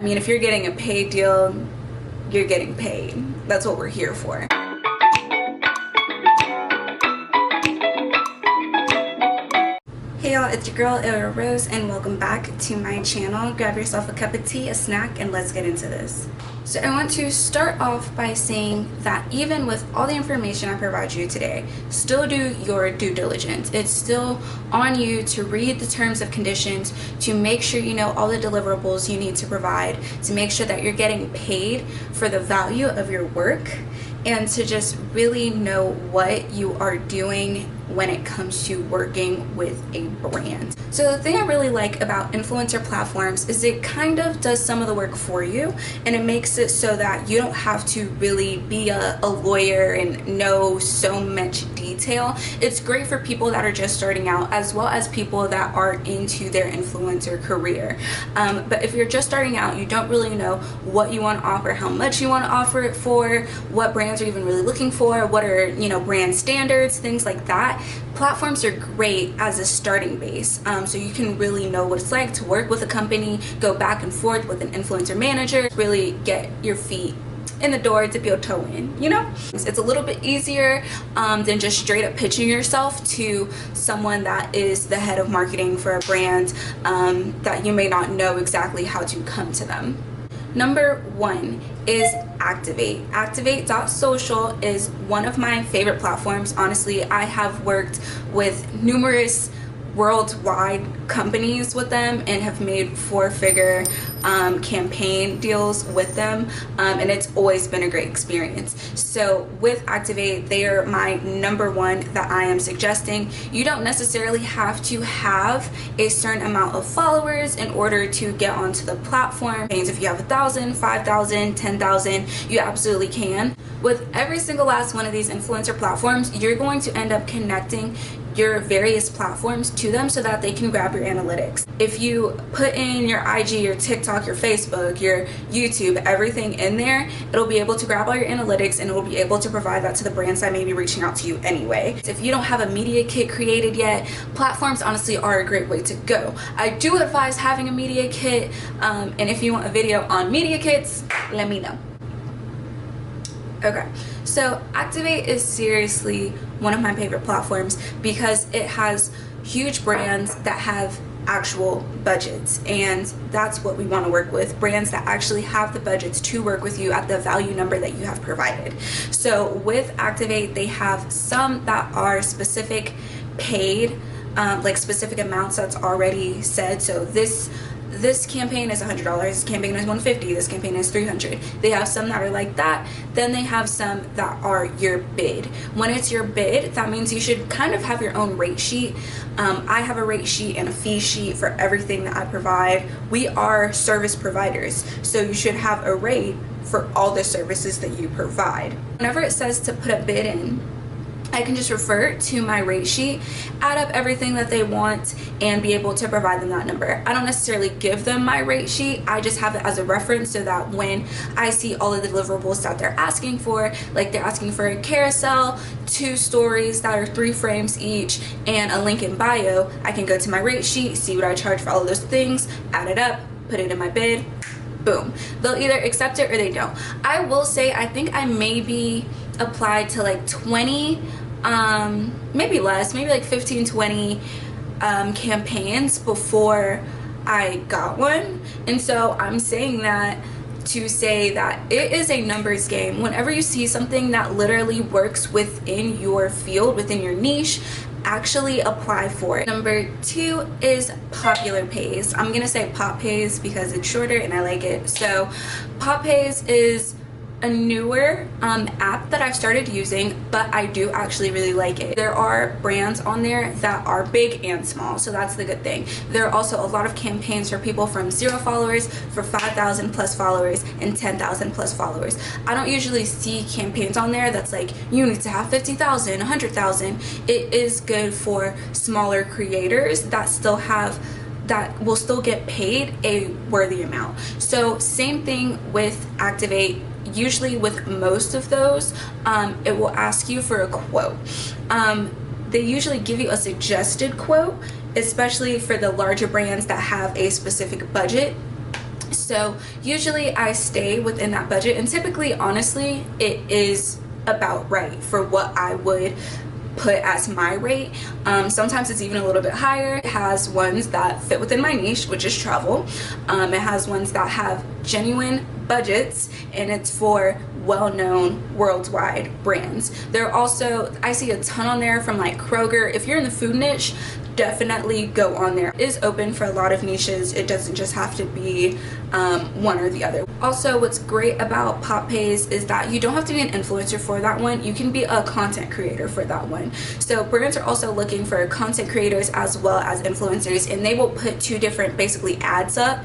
I mean, if you're getting a paid deal, you're getting paid. That's what we're here for. Hey y'all, it's your girl Ella Rose and welcome back to my channel. Grab yourself a cup of tea, a snack, and let's get into this. So I want to start off by saying that even with all the information I provide you today, still do your due diligence. It's still on you to read the terms and conditions, to make sure you know all the deliverables you need to provide, to make sure that you're getting paid for the value of your work, and to just really know what you are doing when it comes to working with a brand. So the thing I really like about influencer platforms is it kind of does some of the work for you, and it makes it so that you don't have to really be a lawyer and know so much detail. It's great for people that are just starting out, as well as people that are into their influencer career. But if you're just starting out, you don't really know what you want to offer, how much you want to offer it for, what brands are even really looking for, what are, you know, brand standards, things like that. Platforms are great as a starting base, so you can really know what it's like to work with a company, go back and forth with an influencer manager, really get your feet in the door, dip your toe in, you know? It's a little bit easier than just straight up pitching yourself to someone that is the head of marketing for a brand that you may not know exactly how to come to them. Number one is Activate. Activate.social is one of my favorite platforms. Honestly, I have worked with numerous worldwide companies with them and have made four-figure campaign deals with them, and it's always been a great experience. So with Activate, they are my number one that I am suggesting. You don't necessarily have to have a certain amount of followers in order to get onto the platform. If you have 1,000, 5,000, 10,000, you absolutely can. With every single last one of these influencer platforms, you're going to end up connecting your various platforms to them so that they can grab your analytics. If you put in your IG, your TikTok, your Facebook, your YouTube, everything in there, it'll be able to grab all your analytics and it will be able to provide that to the brands that may be reaching out to you anyway. If you don't have a media kit created yet, platforms honestly are a great way to go. I do advise having a media kit, and if you want a video on media kits, let me know. Okay, so Activate is seriously one of my favorite platforms because it has huge brands that have actual budgets, and that's what we want to work with, brands that actually have the budgets to work with you at the value number that you have provided. So with Activate, they have some that are specific paid, like specific amounts that's already said. So this campaign is $100, this campaign is $150, this campaign is $300. They have some that are like that. Then they have some that are your bid. When it's your bid, that means you should kind of have your own rate sheet. I have a rate sheet and a fee sheet for everything that I provide. We are service providers, so you should have a rate for all the services that you provide. Whenever it says to put a bid in, I can just refer to my rate sheet, add up everything that they want, and be able to provide them that number. I don't necessarily give them my rate sheet, I just have it as a reference so that when I see all of the deliverables that they're asking for, like they're asking for a carousel, 2 stories that are 3 frames each, and a link in bio, I can go to my rate sheet, see what I charge for all of those things, add it up, put it in my bid, boom. They'll either accept it or they don't. I will say I think I maybe applied to like 20, maybe less, maybe like 15, 20 campaigns before I got one. And so I'm saying that to say that it is a numbers game. Whenever you see something that literally works within your field, within your niche, actually apply for it. Number 2 is Popular Pays. I'm gonna say Pop Pays because it's shorter and I like it. So Pop Pays is a newer app that I've started using, but I do actually really like it. There are brands on there that are big and small, so that's the good thing. There are also a lot of campaigns for people from 0 followers, for 5,000 plus followers, and 10,000 plus followers. I don't usually see campaigns on there that's like, you need to have 50,000, 100,000. It is good for smaller creators that will still get paid a worthy amount. So same thing with Activate. Usually with most of those, it will ask you for a quote. They usually give you a suggested quote, especially for the larger brands that have a specific budget. So usually I stay within that budget, and typically, honestly, it is about right for what I would put as my rate. Sometimes it's even a little bit higher. It has ones that fit within my niche, which is travel. It has ones that have genuine budgets, and it's for well-known worldwide brands. There are also, I see a ton on there from like Kroger. If you're in the food niche, definitely go on there. It is open for a lot of niches. It doesn't just have to be one or the other. Also, what's great about Pop Pays is that you don't have to be an influencer for that one. You can be a content creator for that one. So brands are also looking for content creators as well as influencers, and they will put two different basically ads up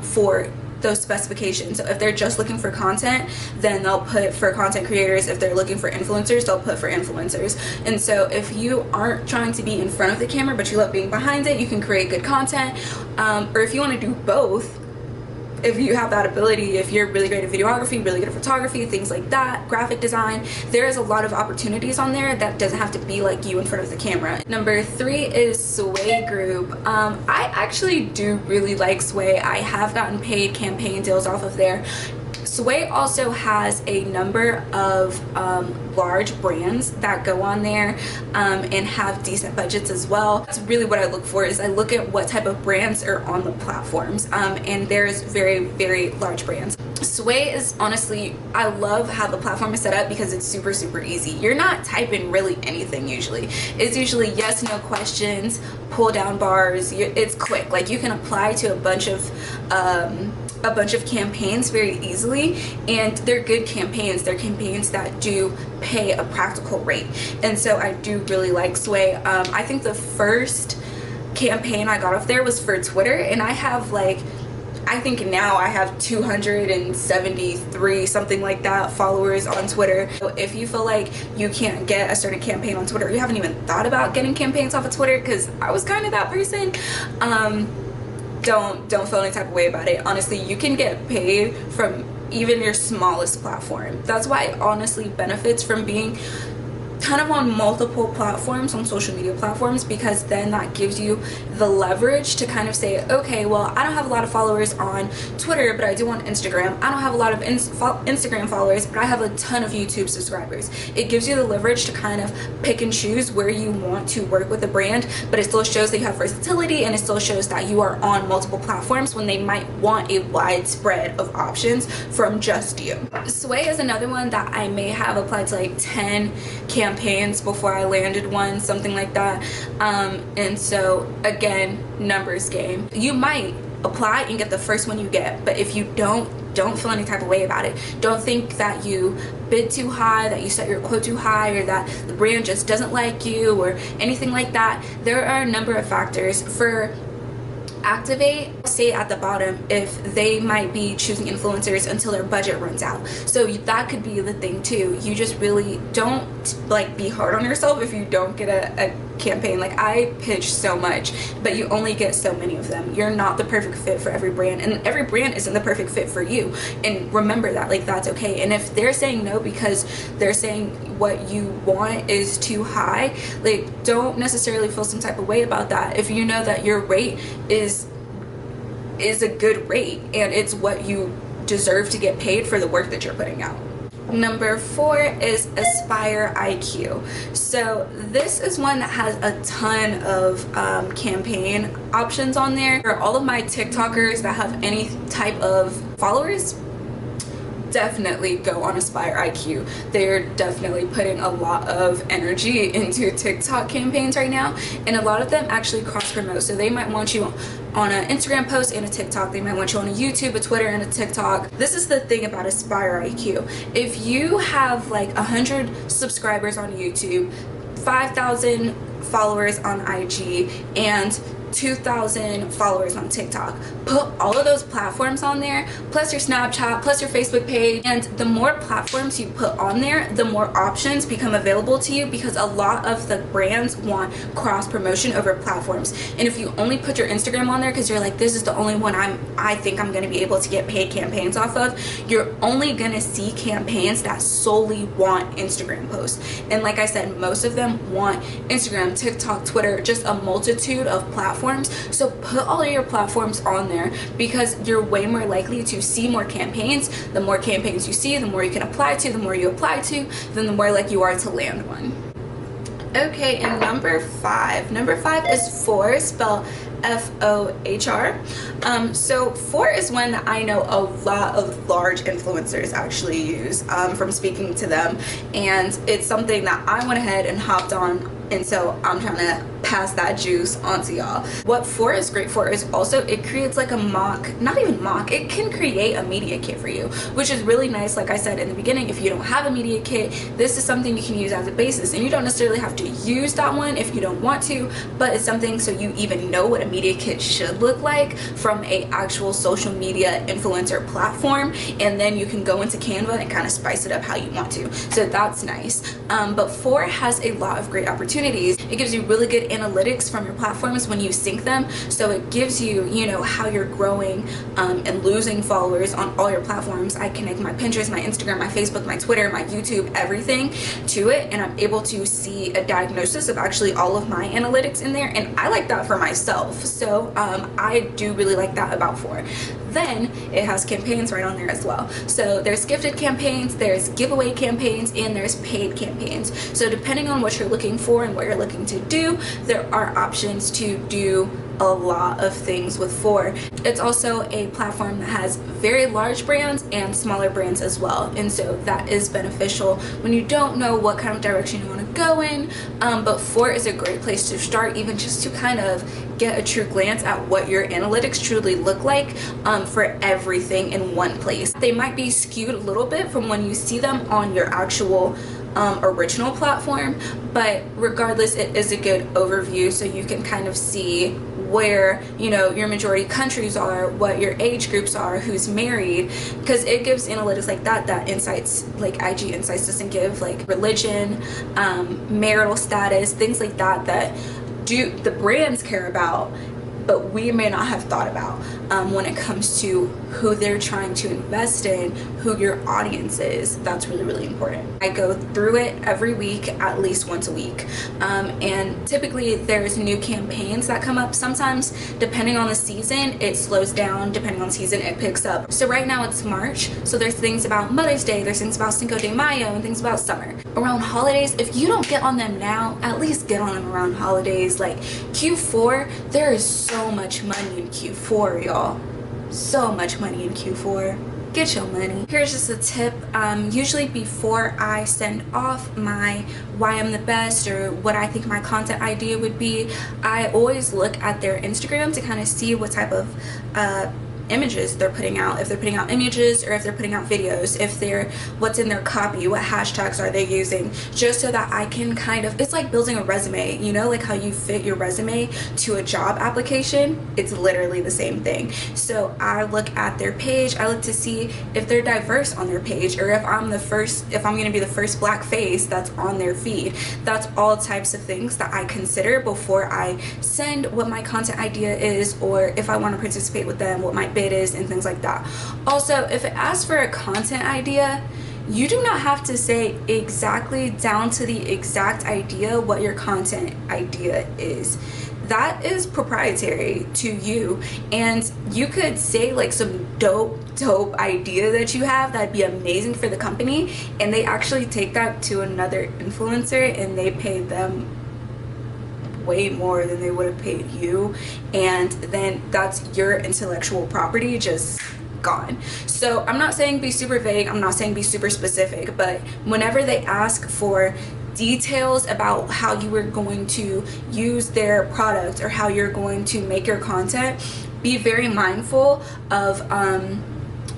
for those specifications. So if they're just looking for content, then they'll put for content creators. If they're looking for influencers, they'll put for influencers. And so if you aren't trying to be in front of the camera but you love being behind it, you can create good content. Or if you want to do both, if you have that ability, if you're really great at videography, really good at photography, things like that, graphic design, there is a lot of opportunities on there that doesn't have to be like you in front of the camera. Number 3 is Sway Group. I actually do really like Sway. I have gotten paid campaign deals off of there. Sway also has a number of large brands that go on there and have decent budgets as well. That's really what I look for, is I look at what type of brands are on the platforms, and there's very, very large brands. Sway is honestly, I love how the platform is set up because it's super, super easy. You're not typing really anything usually. It's usually yes, no questions, pull down bars. It's quick. Like you can apply to a bunch of campaigns very easily, and they're good campaigns. They're campaigns that do pay a practical rate, and so I do really like Sway. I think the first campaign I got off there was for Twitter, and I have like, I think now I have 273 something like that followers on Twitter. So if you feel like you can't get a certain campaign on Twitter, you haven't even thought about getting campaigns off of Twitter, because I was kind of that person, don't feel any type of way about it. Honestly, you can get paid from even your smallest platform. That's why it honestly benefits from being kind of on multiple platforms, on social media platforms, because then that gives you the leverage to kind of say, okay, well, I don't have a lot of followers on Twitter, but I do on Instagram. I don't have a lot of Instagram followers, but I have a ton of YouTube subscribers. It gives you the leverage to kind of pick and choose where you want to work with a brand, but it still shows that you have versatility, and it still shows that you are on multiple platforms when they might want a widespread of options from just you. Sway is another one that I may have applied to like 10 campaigns before I landed one, something like that. And so again, numbers game. You might apply and get the first one you get, but if you don't feel any type of way about it. Don't think that you bid too high, that you set your quote too high, or that the brand just doesn't like you or anything like that. There are a number of factors. For Activate, say at the bottom if they might be choosing influencers until their budget runs out. So that could be the thing too. You just really don't like be hard on yourself if you don't get a campaign. Like, I pitch so much, but you only get so many of them. You're not the perfect fit for every brand, and every brand isn't the perfect fit for you. And remember that, like, that's okay. And if they're saying no because they're saying what you want is too high, like, don't necessarily feel some type of way about that. If you know that your rate is a good rate and it's what you deserve to get paid for the work that you're putting out. Number 4 is Aspire IQ. So this is one that has a ton of campaign options on there. For all of my TikTokers that have any type of followers, definitely go on Aspire IQ. They're definitely putting a lot of energy into TikTok campaigns right now, and a lot of them actually cross promote. So they might want you on an Instagram post and a TikTok. They might want you on a YouTube, a Twitter, and a TikTok. This is the thing about Aspire IQ. If you have like 100 subscribers on YouTube, 5,000 followers on IG, and 2,000 followers on TikTok, put all of those platforms on there, plus your Snapchat, plus your Facebook page, and the more platforms you put on there, the more options become available to you, because a lot of the brands want cross promotion over platforms. And if you only put your Instagram on there because you're like, this is the only one I think I'm going to be able to get paid campaigns off of, you're only going to see campaigns that solely want Instagram posts. And like I said, most of them want Instagram, TikTok, Twitter, just a multitude of platforms platforms. So put all of your platforms on there, because you're way more likely to see more campaigns. The more campaigns you see, the more you can apply to. The more you apply to, then the more likely you are to land one. Okay, and number five is FOHR, spelled FOHR. So FOHR is one that I know a lot of large influencers actually use from speaking to them, and it's something that I went ahead and hopped on, and so I'm trying to pass that juice onto y'all. What FOHR is great for is also it creates like a it can create a media kit for you, which is really nice. Like I said in the beginning, if you don't have a media kit, this is something you can use as a basis, and you don't necessarily have to use that one if you don't want to, but it's something so you even know what a media kit should look like from a actual social media influencer platform, and then you can go into Canva and kind of spice it up how you want to. So that's nice. But FOHR has a lot of great opportunities. It gives you really good analytics from your platforms when you sync them, so it gives you, you know, how you're growing and losing followers on all your platforms. I connect my Pinterest, my Instagram, my Facebook, my Twitter, my YouTube, everything to it, and I'm able to see a diagnosis of actually all of my analytics in there, and I like that for myself. So I do really like that about FOHR. Then it has campaigns right on there as well. So there's gifted campaigns, there's giveaway campaigns, and there's paid campaigns. So depending on what you're looking for and what you're looking to do, there are options to do a lot of things with FOHR. It's also a platform that has very large brands and smaller brands as well, and so that is beneficial when you don't know what kind of direction you want to go in. But FOHR is a great place to start, even just to kind of get a true glance at what your analytics truly look like for everything in one place. They might be skewed a little bit from when you see them on your actual original platform, but regardless, it is a good overview, so you can kind of see where, you know, your majority countries are, what your age groups are, who's married, because it gives analytics like that insights, like IG Insights doesn't give, like religion, marital status, things like that the brands care about, but we may not have thought about when it comes to who they're trying to invest in, who your audience is. That's really, really important. I go through it every week, at least once a week, and typically there's new campaigns that come up. Sometimes, depending on the season, it slows down. Depending on the season, it picks up. So right now it's March, so there's things about Mother's Day, there's things about Cinco de Mayo, and things about summer. Around holidays, if you don't get on them now, at least get on them around holidays. Like Q4, there is so much money in Q4, y'all. So much money in Q4. Get your money. Here's just a tip. Usually before I send off my why I'm the best or what I think my content idea would be, I always look at their Instagram to kind of see what type of images they're putting out, if they're putting out images or if they're putting out videos, if they're, what's in their copy, what hashtags are they using, just so that I can kind of, it's like building a resume, you know, like how you fit your resume to a job application. It's literally the same thing. So I look at their page, I look to see if they're diverse on their page, or if I'm going to be the first black face that's on their feed. That's all types of things that I consider before I send what my content idea is, or if I want to participate with them, what my bid is, and things like that. Also, if it asks for a content idea, you do not have to say exactly down to the exact idea what your content idea is. That is proprietary to you, and you could say like some dope idea that you have that'd be amazing for the company, and they actually take that to another influencer and they pay them way more than they would have paid you, and then that's your intellectual property just gone. So I'm not saying be super vague, I'm not saying be super specific, but whenever they ask for details about how you are going to use their product or how you're going to make your content, be very mindful of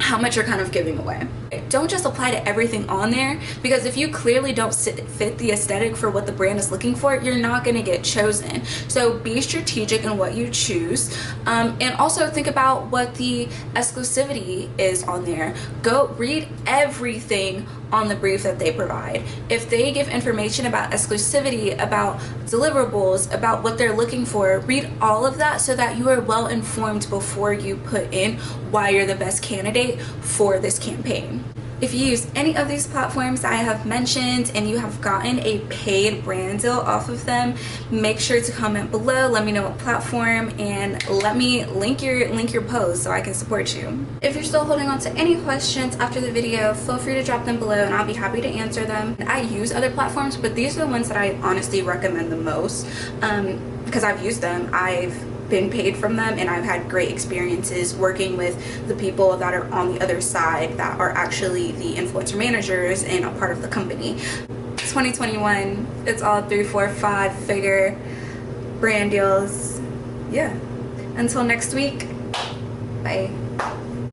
how much you're kind of giving away. Don't just apply to everything on there, because if you clearly don't fit the aesthetic for what the brand is looking for, you're not going to get chosen. So be strategic in what you choose, and also think about what the exclusivity is on there. Go read everything on the brief that they provide. If they give information about exclusivity, about deliverables, about what they're looking for, read all of that so that you are well informed before you put in why you're the best candidate for this campaign. If you use any of these platforms I have mentioned and you have gotten a paid brand deal off of them, make sure to comment below, let me know what platform, and let me link your post so I can support you. If you're still holding on to any questions after the video, feel free to drop them below and I'll be happy to answer them. I use other platforms, but these are the ones that I honestly recommend the most because I've used them. I've been paid from them and I've had great experiences working with the people that are on the other side that are actually the influencer managers and a part of the company. 2021, it's all 3, 4, 5 figure brand deals. Yeah, until next week, bye.